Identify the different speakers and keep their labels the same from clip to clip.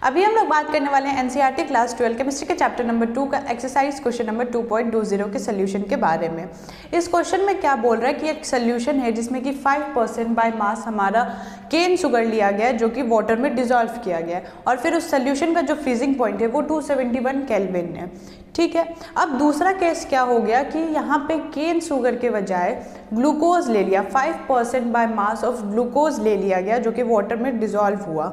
Speaker 1: अभी हम लोग बात करने वाले हैं एनसीईआरटी क्लास 12 केमिस्ट्री के चैप्टर नंबर 2 का एक्सरसाइज क्वेश्चन नंबर 2.20 के सोल्यूशन के बारे में। इस क्वेश्चन में क्या बोल रहा है कि एक सोल्यूशन है जिसमें कि 5% बाय मास हमारा केन शुगर लिया गया है जो कि वाटर में डिजोल्व किया गया है और फिर उस सोल्यूशन का जो फ्रीजिंग पॉइंट है वो 271 केल्विन है। ठीक है, अब दूसरा केस क्या हो गया कि यहाँ पे केन शुगर के बजाय ग्लूकोज ले लिया, 5% बाय मास ऑफ ग्लूकोज ले लिया गया जो कि वाटर में डिजोल्व हुआ।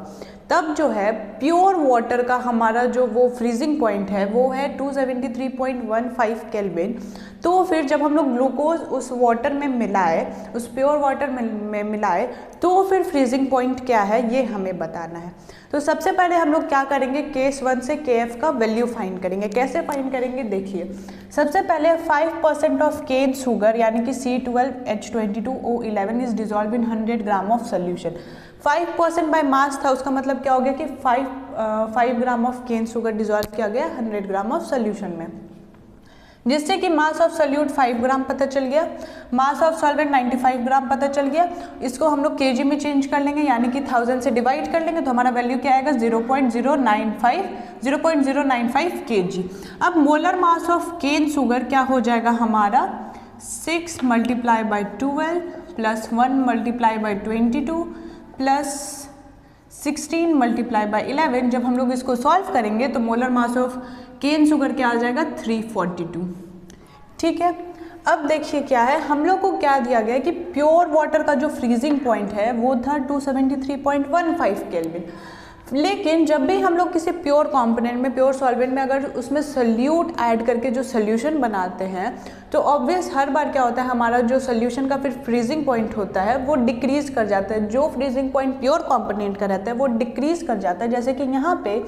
Speaker 1: तब जो है प्योर वाटर का हमारा जो वो फ्रीजिंग पॉइंट है वो है 273.15 केल्विन। तो फिर जब हम लोग ग्लूकोज उस वाटर में मिलाए, उस प्योर वाटर में मिलाए, तो फिर फ्रीजिंग पॉइंट क्या है ये हमें बताना है। तो सबसे पहले हम लोग क्या करेंगे, केस 1 से केएफ का वैल्यू फाइंड करेंगे। कैसे फाइंड करेंगे देखिए, सबसे पहले 5% ऑफ केन शुगर यानी कि C12H22O11 is dissolve in 100 gram of solution. 5% by mass था, उसका मतलब क्या हो गया कि 5 gram of cane sugar dissolve किया गया 100 ग्राम ऑफ सोल्यूशन में, जिससे कि मास ऑफ सोल्यूट 5 ग्राम पता चल गया, मास ऑफ सॉल्वेंट 95 ग्राम पता चल गया। इसको हम लोग केजी में चेंज कर लेंगे यानी कि 1000 से डिवाइड कर लेंगे तो हमारा वैल्यू क्या आएगा 0.095 केजी। अब molar mass of cane sugar क्या हो जाएगा हमारा 6 × 12 प्लस 1 × 22 प्लस 16 × 11। जब हम लोग इसको सॉल्व करेंगे तो molar mass of cane sugar क्या आ जाएगा 342। ठीक है, अब देखिए क्या है, हम लोग को क्या दिया गया है कि प्योर वाटर का जो फ्रीजिंग पॉइंट है वो था 273.15 केल्विन। लेकिन जब भी हम लोग किसी प्योर कंपोनेंट में, प्योर सॉल्वेंट में अगर उसमें सोल्यूट ऐड करके जो सोल्यूशन बनाते हैं तो ऑब्वियस हर बार क्या होता है हमारा जो सोल्यूशन का फिर फ्रीजिंग पॉइंट होता है वो डिक्रीज कर जाता है। जो फ्रीजिंग पॉइंट प्योर कंपोनेंट का रहता है वो डिक्रीज कर जाता है। जैसे कि यहाँ पे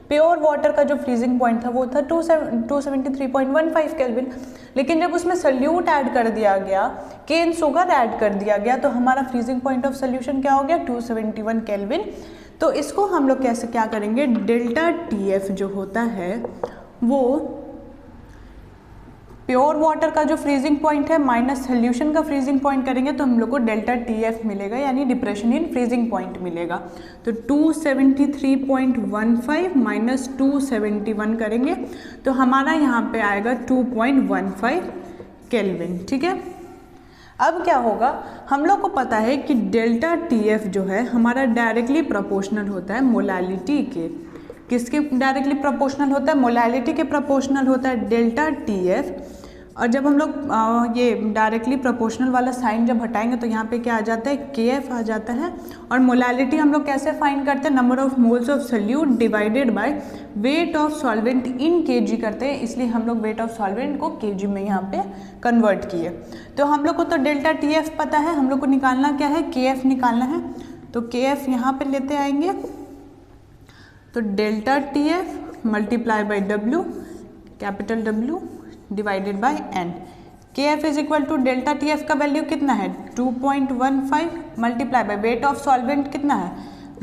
Speaker 1: प्योर वाटर का जो फ्रीजिंग पॉइंट था वो था 273.15 केल्विन, लेकिन जब उसमें सोल्यूट ऐड कर दिया गया, केन शुगर ऐड कर दिया गया तो हमारा फ्रीजिंग पॉइंट ऑफ सोल्यूशन क्या हो गया 271 केल्विन। तो इसको हम लोग कैसे क्या करेंगे, डेल्टा टीएफ जो होता है वो प्योर वाटर का जो फ्रीजिंग पॉइंट है माइनस सोल्यूशन का फ्रीजिंग पॉइंट करेंगे तो हम लोग को डेल्टा टीएफ मिलेगा यानी डिप्रेशन इन फ्रीजिंग पॉइंट मिलेगा। तो 273.15 माइनस 271 करेंगे तो हमारा यहाँ पे आएगा 2.15 केल्विन। ठीक है, अब क्या होगा, हम लोग को पता है कि डेल्टा टीएफ जो है हमारा डायरेक्टली प्रोपोर्शनल होता है मोलालिटी के। किसके डायरेक्टली प्रोपोर्शनल होता है, मोलालिटी के प्रोपोर्शनल होता है डेल्टा टीएफ। और जब हम लोग ये डायरेक्टली प्रोपोर्शनल वाला साइन जब हटाएंगे तो यहाँ पे क्या आ जाता है केएफ आ जाता है। और मोलालिटी हम लोग कैसे फाइंड करते हैं, number of moles of solute divided by weight of solvent in KG करते हैं, इसलिए हम लोग वेट ऑफ सॉल्वेंट को केजी में यहाँ पे कन्वर्ट किए। तो हम लोग को तो डेल्टा टीएफ पता है, हम लोग को निकालना क्या है, केएफ निकालना है। तो केएफ यहाँ पे लेते आएंगे तो delta T F multiply by W, capital W divided by N. K F is equal to delta T F का वैल्यू कितना है 2.15 multiply by weight of solvent कितना है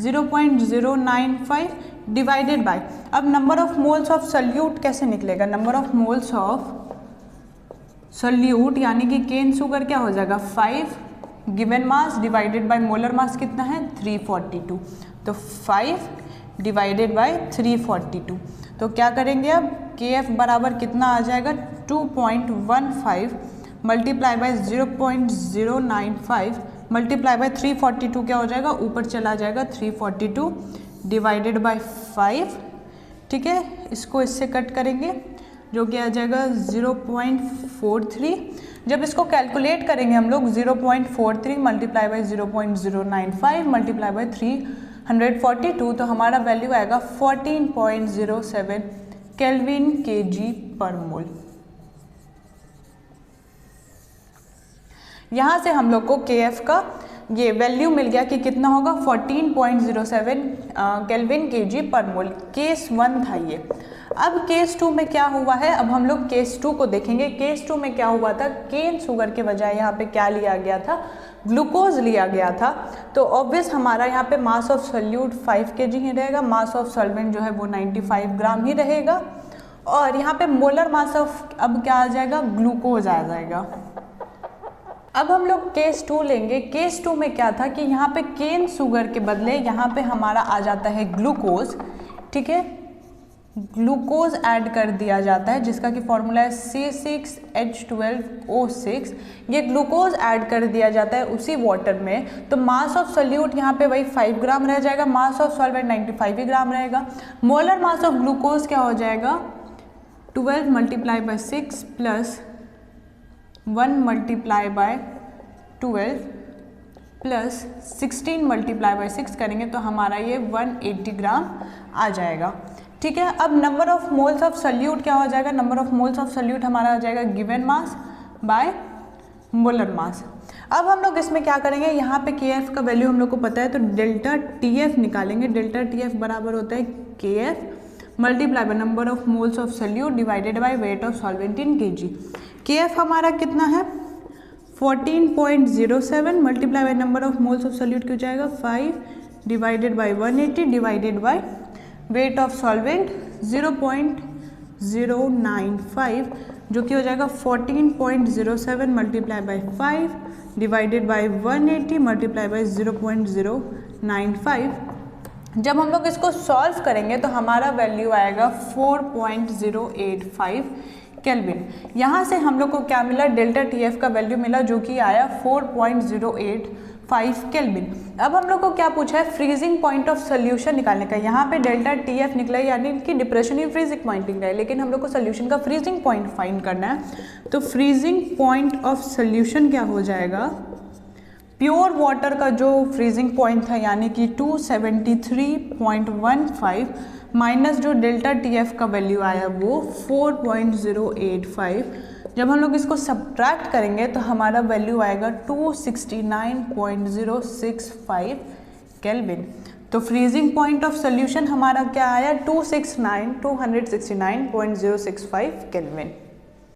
Speaker 1: 0.095 डिवाइडेड बाय, अब number of moles of solute कैसे निकलेगा, number of moles of solute यानी कि केन शुगर क्या हो जाएगा 5 given mass divided by molar mass कितना है 342। तो 5 डिवाइडेड बाय 342। तो क्या करेंगे अब के एफ बराबर कितना आ जाएगा 2.15 मल्टीप्लाई बाय 0.095 मल्टीप्लाई बाय 342 क्या हो जाएगा, ऊपर चला जाएगा 342 डिवाइडेड बाय 5। ठीक है, इसको इससे कट करेंगे जो कि आ जाएगा 0.43। जब इसको कैलकुलेट करेंगे हम लोग 0.43 मल्टीप्लाई बाय 0.095 मल्टीप्लाई बाय 342 तो हमारा वैल्यू आएगा 14.07 केल्विन केजी पर मोल। यहाँ से हम लोग को केएफ का ये वैल्यू मिल गया कि कितना होगा 14.07 केल्विन केजी पर मोल। केस 1 था ये। अब केस 2 में क्या हुआ है, अब हम लोग केस 2 को देखेंगे। केस 2 में क्या हुआ था, केन शुगर के बजाय यहाँ पे क्या लिया गया था, ग्लूकोज लिया गया था। तो ऑब्वियस हमारा यहाँ पे मास ऑफ सोल्यूट 5 kg ही रहेगा, मास ऑफ सॉल्वेंट जो है वो 95 ग्राम ही रहेगा। और यहाँ पे मोलर मास ऑफ अब क्या आ जाएगा, ग्लूकोज आ जाएगा। अब हम लोग केस 2 लेंगे। केस 2 में क्या था कि यहाँ पे केन शुगर के बदले यहाँ पे हमारा आ जाता है ग्लूकोज। ठीक है, ग्लूकोज ऐड कर दिया जाता है जिसका कि फॉर्मूला है C6H12O6। ये ग्लूकोज ऐड कर दिया जाता है उसी वाटर में, तो मास ऑफ सोल्यूट यहाँ पे वही 5 ग्राम रह जाएगा, मास ऑफ सॉल्वेंट 95 ही ग्राम रहेगा। मोलर मास ऑफ ग्लूकोज क्या हो जाएगा 12 multiply by 6 plus 1 multiply by 12 plus 16 multiply by 6 करेंगे तो हमारा ये 180 ग्राम आ जाएगा। ठीक है, अब number of moles of solute क्या हो जाएगा, number of moles of solute हमारा आ जाएगा गिवन मास बाय मोलर मास। अब हम लोग इसमें क्या करेंगे, यहाँ पे KF का वैल्यू हम लोग को पता है तो डेल्टा TF निकालेंगे। डेल्टा TF बराबर होता है KF multiply by number of moles of solute divided by weight of solvent in kg। KF हमारा कितना है 14.07 multiply by number of moles of solute क्या हो जाएगा 5 divided by 180 divided by weight of solvent 0.095 जो कि हो जाएगा 14.07 multiply by 5 divided by 180 multiply by 0.095। जब हम लोग इसको सॉल्व करेंगे तो हमारा वैल्यू आएगा 4.085 केल्विन। यहाँ से हम लोग को क्या मिला, डेल्टा TF का वैल्यू मिला जो कि आया 4.085 केल्विन। अब हम लोग को क्या पूछा है, फ्रीजिंग पॉइंट ऑफ सोल्यूशन निकालने का। यहाँ पे डेल्टा TF निकला है यानी कि डिप्रेशन इन फ्रीजिंग पॉइंट निकला है, लेकिन हम लोग को सोल्यूशन का फ्रीजिंग पॉइंट फाइंड करना है। तो फ्रीजिंग पॉइंट ऑफ सोल्यूशन क्या हो जाएगा, प्योर वाटर का जो फ्रीजिंग पॉइंट था यानी कि 273.15 माइनस जो डेल्टा TF का वैल्यू आया वो 4.085। जब हम लोग इसको सब्ट्रैक्ट करेंगे तो हमारा वैल्यू आएगा 269.065 केल्विन। तो फ्रीजिंग पॉइंट ऑफ सोल्यूशन हमारा क्या आया 269.065 केल्विन।